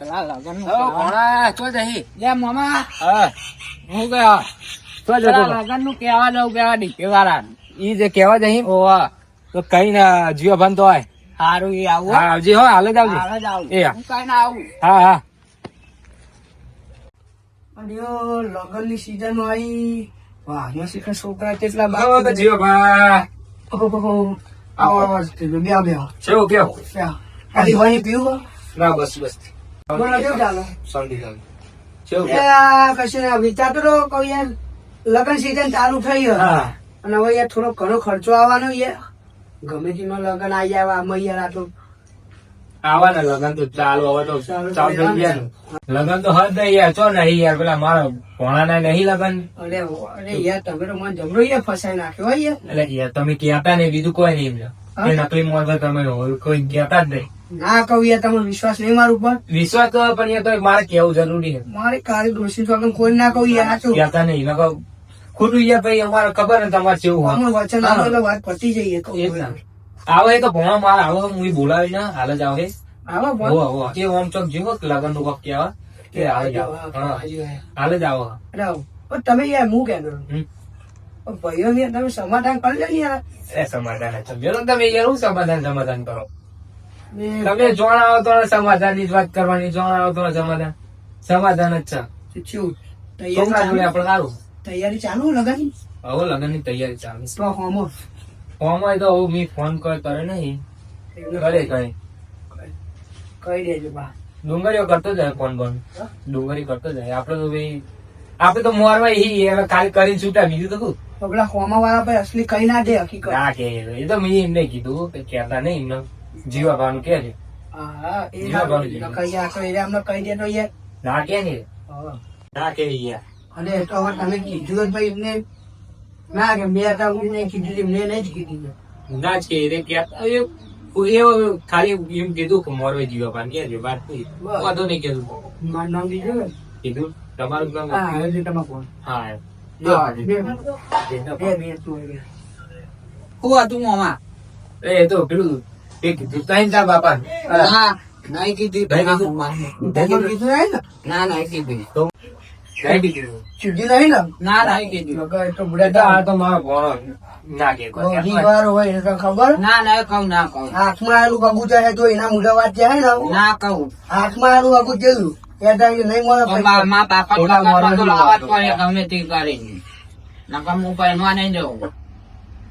પેલા લગન ભણા ચો જહી લે મામા હા હું ગયો ચો જતો લગન નું કેવા જવું કેવા ડીપે વાળા ઈ જે કેવા જહી ઓવા તો કઈ ના જીવા ભાન તો આય હારું એ આવું હા આવજી હો હાલ જ આવજી હાલ જ આવું એ હા. હું કઈ ના આવું હા હા અડ્યો લગન ની સીઝન આવી વાહ યો શીખર છોકરા કેટલા આવો તો જીવા ભા આવો આવો બે બે ચેવો કેવો ખાલી પાણી પીવું ના બસ બસ બોલો કેવું ચાલે શાંતિ શાંતિ ચેવો એ આ કશું ના વિચારતો તો કહું યાર લગન સીઝન ચાલુ થઈ ગયો હા અને હવે યાર થોડો ઘણો ખર્ચો આવવાનો યાર ગમે તેનો લગન આવી જાય આમાં યાર આ તો આવા ને લગન તો ચાલુ હવે તો ચાલુ થઈ ગયા ને. લગન તો હદ નહીં યાર ચો નહીં યાર પેલા મારા ભોણાના નહીં લગન અરે અરે યાર તમે તો મને જબરો યાર ફસાઈ નાખ્યો હો યાર એટલે યાર તમે કહેતા નહીં બીજું કોઈ નહીં એમને એ નકલી મોલ પર તમે કોઈ કહેતા જ નહીં ના કહું યાર તમને વિશ્વાસ નહીં મારું ઉપર વિશ્વાસ તો પણ યાર તો મારે કેવું જરૂરી છે મારે કાળી ડોસી તો કોઈ ના કહું યાર આ તો કહેતા નહીં નકર ખોટું યાર ભાઈ અમારે ખબર ને તમારે કેવું હોય અમે વચન આપો એટલે વાત પતી જઈએ કહું એ જ ને. આવે તો ભણો મારે આવો હું બોલાવી ના હાલ જ આવે આવો બોલ. કે ઓમ ચોક જેવો લગન નું કપ કેવા કે હાલ જ આવો હા, હાલ જ આવો અરે આવો. પણ તમે યાર હું કહેતો હમ. ભાઈઓ ને તમે સમાધાન કરી લો ને યાર એ સમાધાન જ સમજો ને તમે યાર હું સમાધાન કરો ને તમે જોણ આવો તો સમાધાન ની જ વાત કરવાની જોણ આવો તો સમાધાન જ છે શું છોકરા જોડે તૈયારી આપણે સારું તૈયારી ચાલુ લગન હવે લગન ની તૈયારી ચાલુ તો હોમો ફોર્મ હોય તો હું મી ફોન કરે નહીં કરે કઈ કહી દેજો બા ડુંગળીઓ કરતો જાય ફોન બોન ડુંગળી કરતો જાય આપડે તો ભાઈ આપડે તો મોરવા હવે કાલ કરીને છૂટા બીજું તો શું તો પેલા હોમા વાળા ભાઈ અસલી કઈ ના દે હકીકત ના કે એ તો મેં એમને કીધું કે કહેતા નહીં એમને જીવા ભાનું કે છે હા એ જીવા ભાનું કહી આ તો એ અમને કહી દેતો યાર ના કે નહીં હા. ના કે યાર અને એ તો હવે તમે કીધું જ ભાઈ એમને ના કે મેં હતા હું નહીં કીધું એમને નહીં જ કીધું ના જ કે એ કહેતા એ ખાલી એમ કીધું કે મોરવે જીવા ભાન કે છે વાત નહીં વાંધો નહીં કીધું મારું નામ દીધું ને કીધું તમારું નામ હા હવે તમારા ફોન હા હું હતું મામા એ તો પેલું એ કીધું તાઈ તાર બાપા ના નહીં કીધું ના નહીં કીધું તો નહીં કીધું ચૂકી નહીં ને ના નહીં કીધું તો બુડા આ તો મારો ભણો ના કે કોઈ. વાર હોય એને તો ખબર ના ના કહું ના કહું હાથમાં આલું કબૂતર જાય તો એના મુઢા વાત જાય ને ના કહું હાથમાં આલું કબૂતર જેવું એ ટાઈમ નહીં મળે મા બાપા તો લાવત પડે ગમે તે કરીને નકમ હું પહેરવા નહીં જવું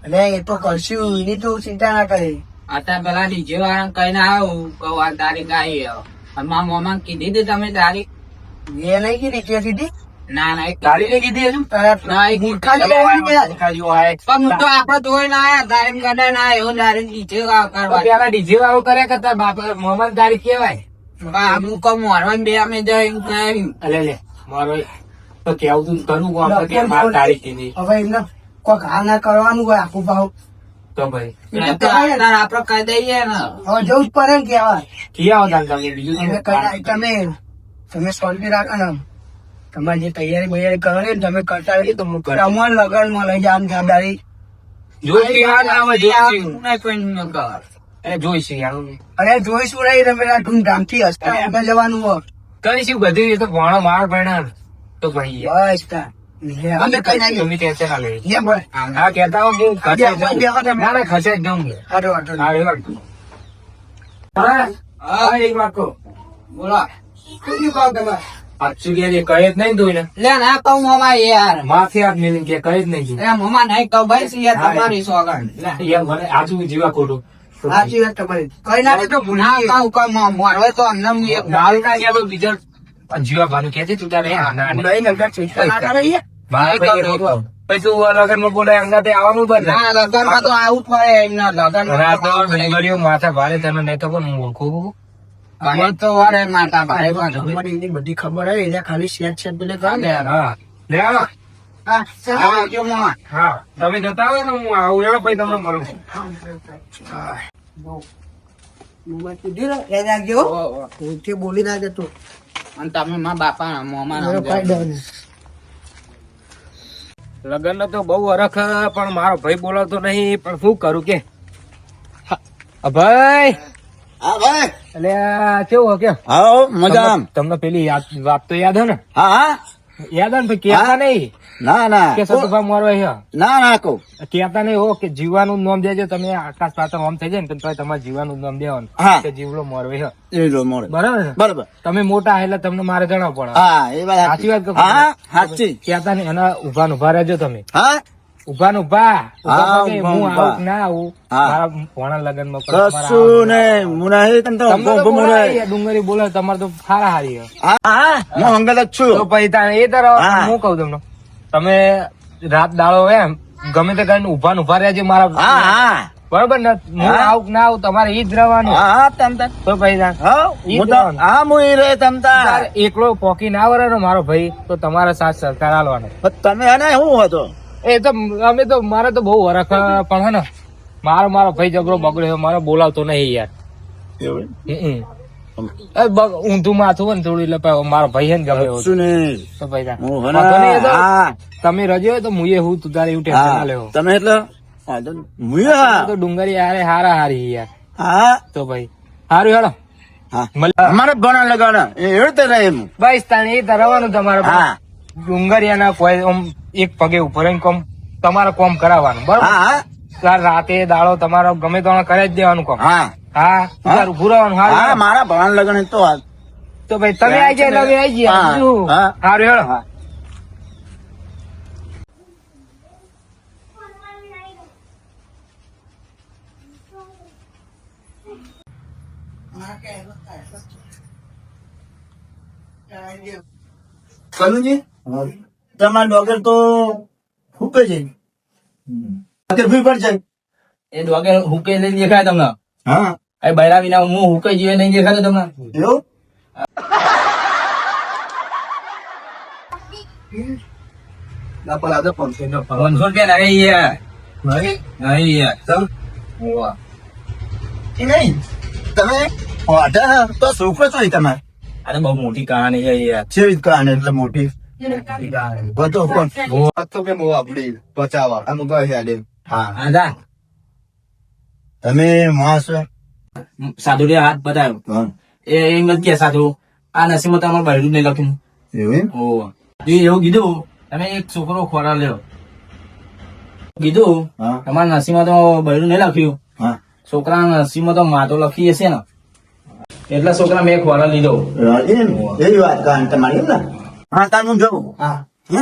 એટલે એ તો કરશું એની તો ચિંતા ના કરે અત્યારે પેલા ડીજે વાળા કહીને આવું કહું આ તારીખ આવી મારા મોમાં કીધી હતી તમે તારીખ એ નહીં કીધી તે કીધી ના ના તારી ને કીધી હજુ આપડે ધોઈ ના આયા તારીખ કદાચ ના એવું તારીખ ડીજે કરવા પેલા ડીજે વાળું કરે કરતા બાપા મોહમ્મદ તારીખ કેવાય અમુક મોરવાન બે અમે જઈ અલે લે મારો તો કેવું તું કરું આપણે કે મારી તારીખ કીધી હવે એમને કોઈ ઘા ના કરવાનું હોય આખું ભાવ તો ભાઈ આપડે કહી દઈએ ને હવે જવું જ પડે ને કેવા કી આવો તાર તમે બીજું તમે શાંતિ રાખો ને તમારે જે તૈયારી બૈયારી કરવાની ને તમે કરતા રહી તો હું કરું અમારે લગન માં લઈ જવાનું જવાબદારી જોઈશું યાર અરે જોઈશું નહીં તમે ધૂમધામ થી હસતા આગળ જવાનું હોય કરીશું બધું એ તો ભણો માર ભણા તો ભાઈ બસ તાર. અમે કઈ નાખીએ તમે ટેન્શન ના લેવી યા બોલ. હા કેતા હો કે ખસે બે વખત ના ના ખસે જ જવું હારો હારો. હા એ વાત હા એક વાત કહો બોલો શું કહો તમે સાચું કે જે કહે જ નહીં તું ને લે ના કહું મામા યાર માફી આપ મિલિંગ કે કહે જ નહીં એ મામા નહીં કહું ભાઈ યાર તમારી સોગન યાર મને આજુ જીવા ખોટું સાચી વાત તમારી કઈ ના તો ના કહું કઈ મારવે તો અંદર એક મારું ના યાર બીજા જીવા ભાનું કે છે તું તારે ના ના નહીં નગર ચિંતા ના કરે યાર. પછી તું લગન માં બોલે અંગાતે આવવાનું બંધ ના લગન માં તો આવું જ પડે એમના લગન રાતો ડુંગળીઓ માથા ભારે તને નહીં તો પણ હું ઓળખું મને તો વારે માતા ભાઈ મને એની બધી ખબર હોય એટલે ખાલી શેર શેર પેલે કરે ને હા લે આવો. હા આવજો મામા હા તમે જતા હોય ને હું આવું એવો પછી તમને મળું બોલી ના જતો અને તમે મારા બાપા મોમા લગન નો તો બહુ અરખ પણ મારો ભાઈ બોલાવતો નહીં પણ શું કરું કે ભાઈ હા ભાઈ. એટલે આ કેવું કે હા મજા. તમને પેલી વાત તો યાદ હે ને? હા હા. યાદ હે ને ભાઈ? કેતા નહીં ના ના કે સતુભા મોરવા છે. ના ના કહું. કેતા નહીં હો કે જીવાનું નામ દેજો તમે. આકાશ પાત્ર ઓમ થઈ જાય ને તો તમારે જીવાનું નામ દેવાનું હા. કે જીવલો મોરવે છે. એ જો મોડે. બરાબર ને? બરાબર. તમે મોટા એટલે તમને મારે જણાવવું પડે. હા એ વાત સાચી વાત કહું? હા સાચી. કેતા નહીં એના ઉભા ને ઉભા રહેજો તમે. હા ઉભા ને ઉભા. હા, હું ઉભા, આવું ઉભા. કે ના આવું હા. મારા ભોણા લગ્ન માં કશું ને મુનાહી તને તો તમને તો ગોગો મુનાહી. બોલાય, ડુંગળી બોલે તમારે તો સારા હારી છે. હા હા હું અંગત જ તો છું. પછી તારે એ તરફ હા. હું કઉ તમને તમે રાત દાડો એમ ગમે તે કરીને ઉભા ને ઉભા રહેજો મારા. હા હા બરોબર ને? હું હા. આવું કે ના આવું તમારે ઈ જ રહેવાનું. હા હા તમ તાર. તો પછી તાર હા ઈ હું જ તો રહેવાનું. હા હું ઈ રે તમ તાર. તારે એકલો પોકી ના વરે ને મારો ભાઈ તો તમારે સાથ સરકાર આલવાનો. પણ તમે એને શું હતો? એ તો અમે તો મારે તો બહુ વરખ પણ હે ને મારો ભાઈ ઝઘડો બગડ્યો મારે બોલાવતો નહીં યાર. એવું હમ. ઊંધું માથું હોય ને થોડું એટલે પછી મારો ભાઈ હે ને ગમે એવો. શું ને તો પછી તાર હું હે ને, વાંધો નહીં, એ તો હા તમે રજો હોય તો મુએ હું તું તારે એવું ટેન્શન ના હા લેવો. તમે એટલે વાંધો નહીં. મુયા. તો ડુંગરી યારે હારા હારી યાર. હા તો ભાઈ હારું હેડો હા મળીએ. અમારે ભણા લગાડે એ રીતે રહે એમ. બસ તાણે એ તરવાનું તમારે હા ડુંગરિયાના કોઈ આમ એક પગે ઉપર રહીને કોમ તમારે કોમ કરાવવાનું બરાબર. હા હા તાર રાતે દાડો તમારો ગમે તો કરી જ દેવાનું કોમ. હા હા તારું ભૂરાવાનું હા હારું. મારા ભણા લગન તો હાલ. તો ભાઈ તમે આવી જાય એટલે અમે આવી જઈએ. હા, શું? હા. હારું હેડો. હા કનુજી તમારા ડોગર તો ફૂકે છે. ભૂઈ પર છે. એ ડોગે હુકે નહીં દેખાય તમને. હા એ બૈરા વિના હું હુકે જીવે નહીં દેખાતો તમને. એવું ₹500 નહીં યાર. નહીં યાર. હોવા. એ નહીં તમે વાઢા તો છોકરો છો તમારે અરે બહુ મોટી કહાની છે યાર. છેવી કાને એટલે મોટી બધો કોણ હા આજા તમે માણસ સાધુ રે હાથ બતાવ્યો. એ એમ જ કે સાધુ આ નસીબમાં તમારે બૈરું નહીં લખ્યું. એવું હોવા. એ એવું કીધું તમે એક છોકરો ખોરા લ્યો. કીધું હા તમારા નસીબમાં તો બૈરું નહીં લખ્યું. હા છોકરા નસીબમાં તો માતો લખી હશે ને એટલે છોકરા મેં ખોરા લીધો. એમ એવી વાત કાન તમારી એમ ને હા તાર હું જવું હા હે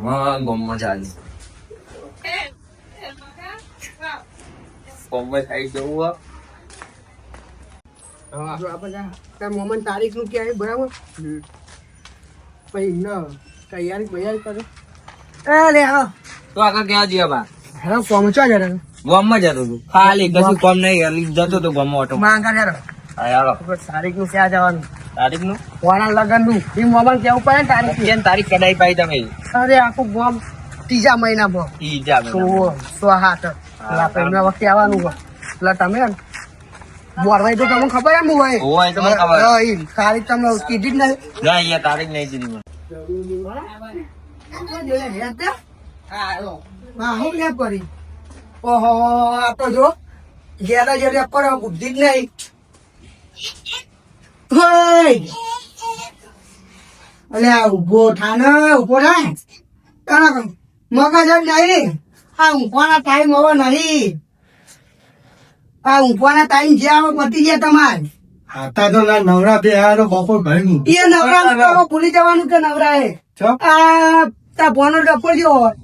હા ગમમાં ચાલે. ગમમાં થઈ જવું મોમન તારીખ નું ક્યારે બરાબર પછી ન તૈયારી કરે અરે હા તો આગળ ક્યાં જઈએ બા? હેલો પહોંચવા જરા ગોમમાં જતો હતો ખાલી કશું કોમ નહીં ખાલી જતો હતો ગોમમાં ઓટો. માંગા જરા હાલો તારીખ નું ક્યાં જવાનું તારીખ નું કોના લગન નું એ મોમન કેવું પડે ને તારીખ કેમ તારીખ કઢાઈ પાઈ તમે? અરે આખું ગોમ ત્રીજા મહિના બો ઈ જામે તો 6-7 એમના વખતે આવવાનું હોય એટલે તમે બોરવાઈ તો તમને ખબર એમ હોય હોય તો મને ખબર. તારીખ તમને કીધી જ નહીં ના અહીંયા તારીખ નહીં દીધી મને. હા હું કેમ કરી ઓહો આ તો જો ઘેરા ઘેરા પર બુદ્ધિ જ નહીં અલ્યા ઉભો થાને ઉભો થાય તારા મગજ જ નહીં આ ઊંઘવાના ટાઈમ હવે નહીં આ ઊંઘવાના ટાઈમ જે આવે પતી ગયા તમારે આતા તો ના નવરા બે હારો બપોર ભર્યું એ નવરા તો ભૂલી જવાનું કે નવરા એ આ તા બોનો ડફો જેવો હોય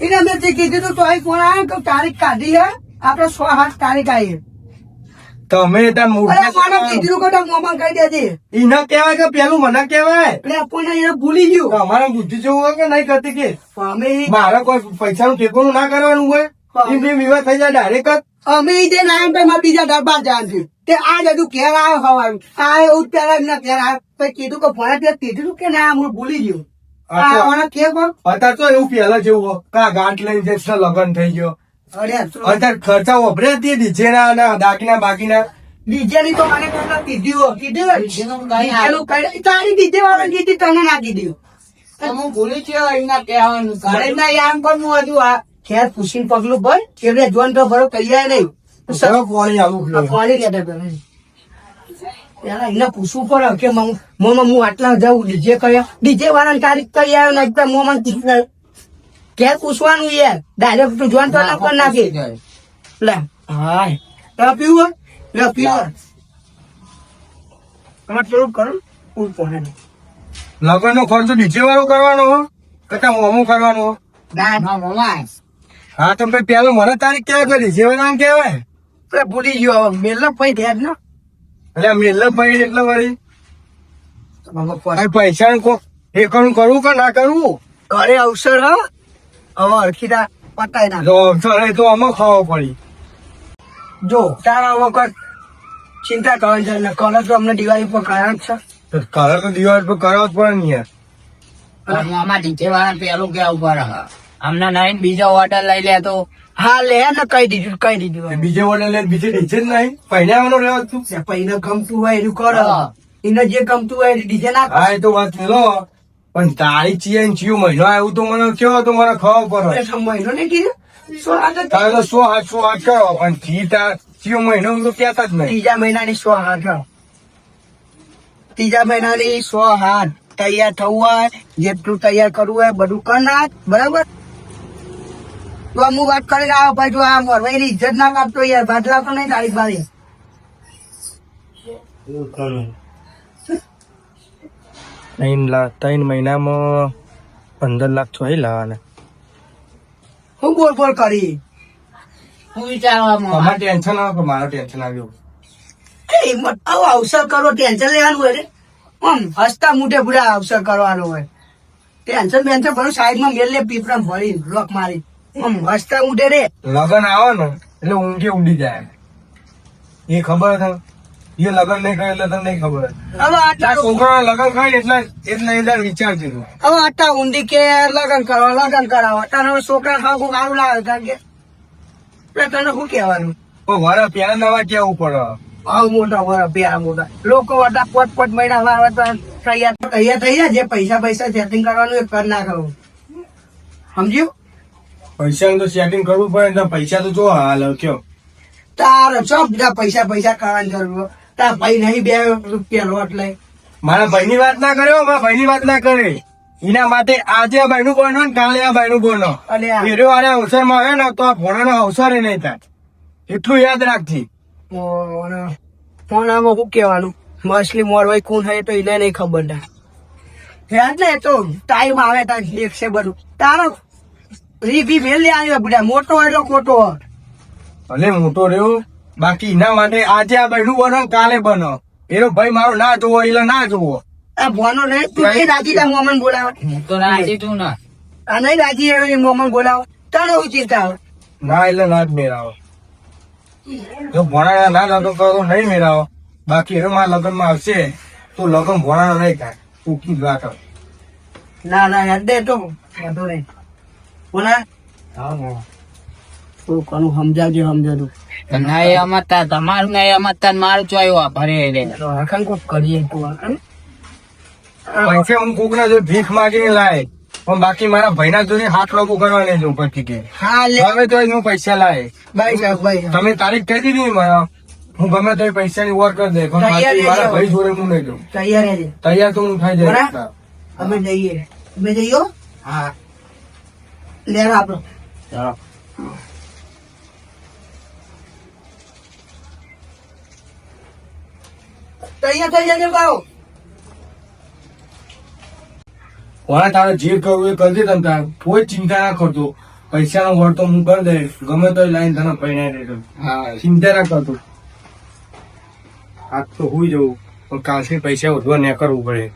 એને મેં તે કીધું તું તો અહીં ફોન આવ્યો તો તારીખ કાઢી હે આપડે 6-7 તારીખ આવી તમે અરે મને કીધું કે મોમાં કહી દેજે ઈને કહેવાય કે પેલું મને કહેવાય એટલે આપણને એને ભૂલી ગયું અમારે બુદ્ધિ જેવું હોય કે નહીં કરતી કે અમે મારે કોઈ પૈસાનું ઠેકોનું ના કરવાનું હોય એમ બે વિવાદ થઈ જાય ડાયરેક્ટ અમે જે નામ પે મારા બીજા દરબાર જાણ તે આ બધું ઘેર આવ્યો હવાનું આ એવું પેલા એમના ઘેર આવ્યો પછી કીધું કે ભણા ત્યાં કીધું કે ના હું ભૂલી ગયો આ કે અત્યારે તો એવું પેલા જેવું હોય કા ગાંઠ લઈને જે લગ્ન થઈ ગયો અરે અત્યારે ખર્ચા વપરે હતી ડીજે ના દાગીના બાકીના ડીજે ની તો મને પહેલા કીધું તારી ડીજે વાળા કીધી તને ના કીધું હું ભૂલી ગયો એના કહેવાનું ઘરે ના આમ પણ હું હજુ આ ખેર પૂછીને પગલું ભર એટલે જોન તો ભરો તૈયાર નહીં સર પાણી આવું પાણી લેતા તમે પેલા એને પૂછવું પડે કે મોમાં હું આટલા જાઉં ડીજે કર્યા ડીજે વાળાની તારીખ કરી આવ્યો ને એકદમ મોમાં ઘેર પૂછવાનું યાર ડાયરેક્ટ તું જોન તો ના કરી નાખી લે હા પીવું લે પીવું તમારે થોડું કરો પૂર પોને લગન નો ખર્ચો ડીજે વાળો કરવાનો હો કટા મોમું કરવાનો હો ના મામા હા તો ભાઈ પેલો મને તારીખ કેવા કરી ડીજે વાળા કેવાય પેલા ભૂલી ગયો મેલો પૈ ધ્યાન ના એટલે મેલ્લો ભાઈ એટલે વળી પૈસા એ કરું કરવું કે ના કરવું ઘરે અવસર હો હવે અડખીતા પતાય ના તો અવસર તો આમાં ખાવા પડી જો તારા વખત ચિંતા કરવાની છે ને કલર તો અમને દિવાળી પર કારણ છે કલર તો દિવાળી પર કરવા જ પડે ને યાર મામા ડીજે વાળા પેલું કેવું પડે અમને નહીં બીજો ઓર્ડર લઈ લે તો હા લે ને કહી દીધું બીજે વડે લે બીજે ડીજે જ નહીં પહેરાવાનો રહેવા તું પૈને ગમતું હોય એનું કરો એને જે ગમતું હોય ડીજે ના હા એ તો વાત લો પણ તારી ચિયન ચિયો મહિનો આવ્યું તો મને કેવો તો મને ખબર પડે મહિનો ને કીધું સો આગળ તારે તો 100 કરો પણ ચી તાર ચિયો મહિનો હું તો કહેતા જ નહીં ત્રીજા મહિનાની 100 હાથ ત્રીજા મહિનાની 100 હાથ તૈયાર થવું હોય જેટલું તૈયાર કરવું હોય બધું કર નાખ બરાબર તો અમુક વાત કરીને આવો ભાઈ તું આ મોરવાઈની ઇજ્જત ના કાપતો યાર ભાત લાવતો નહીં તારીખ બારી ત્રણ મહિનામાં 15 લાખ છો લાવવાના હું બોલ કરી હું વિચારવા તમારે ટેન્શન આવે કે મારે ટેન્શન આવ્યું આવો અવસર કરો ટેન્શન લેવાનું હોય રે આમ હસતા મોઢે પૂરા અવસર કરવાનો હોય ટેન્શન બેન્શન ભરું સાઈડમાં મેલ લે પીપળા ભરી લોક મારી આમ હસતા મોઢે રે લગન આવે ને એટલે ઊંઘે ઉડી જાય એ ખબર છે એ લગન નહીં કરે એટલે તને નહીં ખબર હવે આટલા છોકરા લગન ખાય એટલે વિચારજે તું હવે આટલા ઊંધી કે લગન કરાવો તને છોકરા ખાવું સારું લાગે કારણ કે તને શું કહેવાનું વરા પેલા નવા કેવું પડે આવ મોટા વરા પ્યારા મોટા લોકો બધા પોત મહિના વાર તૈયાર થઈ જાય જે પૈસા સેટિંગ કરવાનું એ કર ના કરવું સમજ્યું પૈસા તો સેટિંગ કરવું પડે ને પૈસા તો જો હાલ કયો તારે ચો બધા પૈસા કરવાની જરૂર તાર ભાઈ નહીં 2 રૂપિયા લોટ લઈ મારા ભાઈની વાત ના કર્યો મારા ભાઈની વાત ના કરે એના માટે આજે આ ભાઈનું બોનો ને કાલે આ ભાઈનું બોનો અને આ હીરો આને અવસરમાં આવે ને તો આ ભોણાનો અવસર નહીં થાય એટલું યાદ રાખતી ફોનામાં શું કેવાનું મછલી મોરવાઈ કોણ હોય તો એને નહીં ખબર ના એટલે તો ટાઈમ આવે તાર દેખશે બધું તારો રીભી મેલ આવ્યો બધા મોટો હોય તો ખોટો હોય ભલે મોટો રહ્યો બાકી એના માટે આજે આ ભાઈનું બનો કાલે બનો એનો ભાઈ મારો ના જોવો એટલે ના જોવો આ ભોનો નહીં તું એ રાજી તા મોમન બોલાવે હું તો રાજી તું ના આ નહીં રાજી એ મોમન બોલાવે તારે હું ચિંતા આવે ના એટલે ના જ મેળાવો જો ભોણા ના લગ્ન કરો તો નહીં મેળાવો બાકી એનો મારા લગ્નમાં આવશે તો લગ્ન ભોણા નહીં થાય ઉકી વાત ના હેડે તો વાંધો નહીં બોલા શું કરું સમજાવજો ના એ અમતા તમારું ના એ અમતા મારું ચોયો ભરે રે તો આખા કોક કરીએ તું પૈસા હું કોક ના જો ભીખ માગીને લાય પણ બાકી મારા ભાઈના જોડે હાથ લાગુ કરવા નહીં જવું પછી કે હા લે હવે તો હું પૈસા લાય ભાઈ તમે તારીખ કહી દીધી ને મારા હું ગમે તો પૈસાની ઓર કરી દે પણ બાકી મારા ભાઈ જોડે હું નહીં જઉં તૈયાર રહેજે તૈયાર તો હું થઈ જાય અમે જઈએ હા લેવા આપડો ચાલો તૈયાર થઈ જજો ગાઓ કોને તારે જે કરવું એ કરજે તમ તાર કોઈ ચિંતા ના કરતો પૈસા નો વળતો હું કરી દે ગમે તો લાઈન તને પૈણા દેતો હા ચિંતા ના કરતો આજ તો હુઈ જવું પણ કાલથી પૈસા વધવા ન કરવું પડે